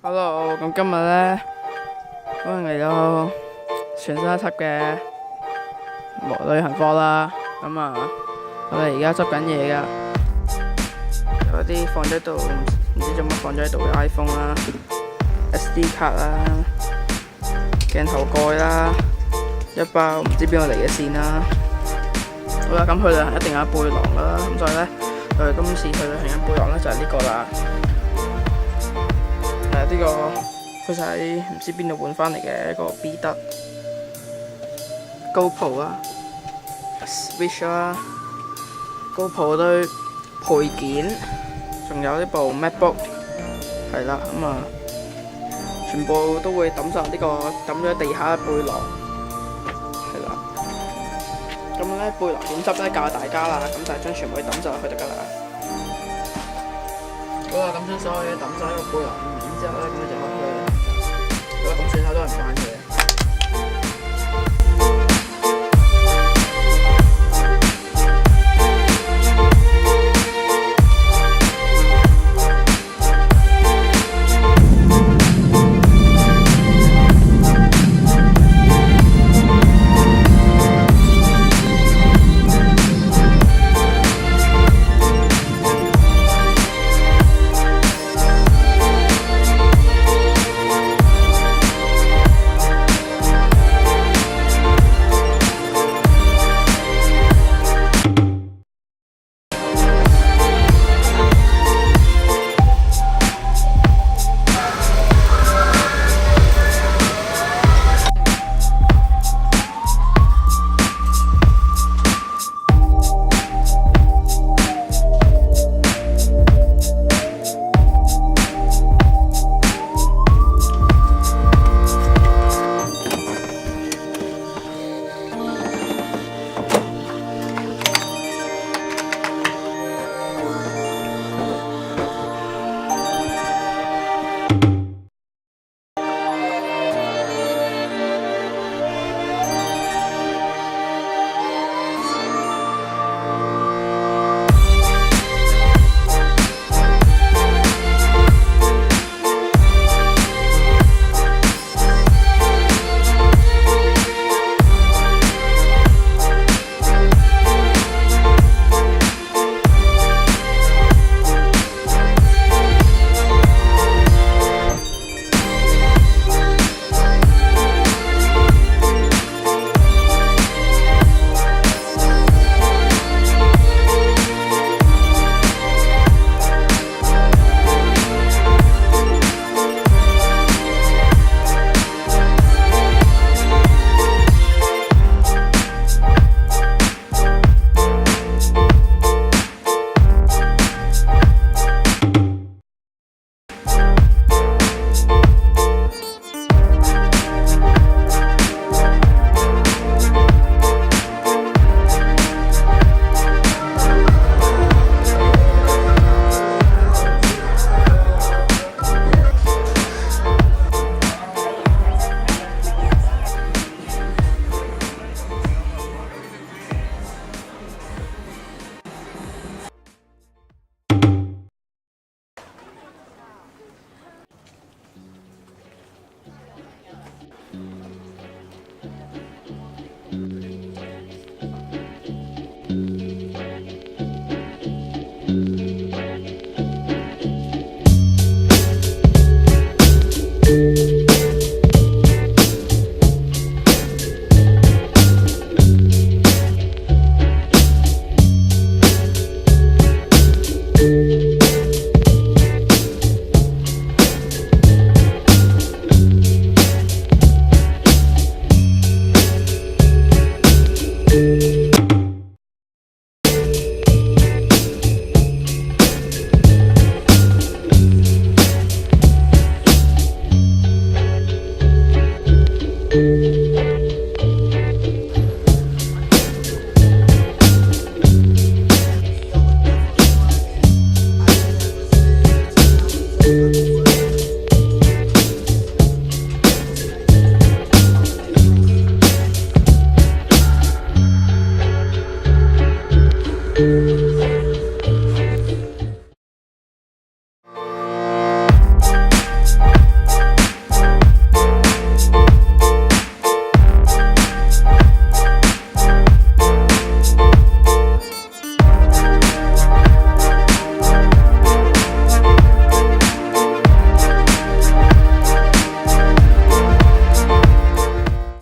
Hello，咁今日呢，歡迎嚟到全新一輯嘅旅行課啦。咁啊，我哋而家執緊嘢噶，有啲放咗喺度，唔知做乜放咗喺度嘅 iPhone 啦、SD 卡啦、鏡頭蓋啦、一包唔知邊度嚟嘅線啦。好啦，咁去旅行一定有背囊啦，咁所以呢，我哋今次去旅行嘅背囊呢，就係呢個啦。呢個佢就喺唔知邊度換翻嚟嘅一個 B 得 GoPro 啦、Switch 啦、GoPro 堆配件，仲有呢部 MacBook 係啦，咁啊，全部都會抌晒呢個抌咗地下嘅背囊係啦。咁咧背囊點執咧教大家啦，咁就係將全部抌晒落去得㗎啦。好啦，咁將所有嘢抌晒喺個背囊入面之後咧，咁就可以去啦。好啦，咁算下都係唔關嘢。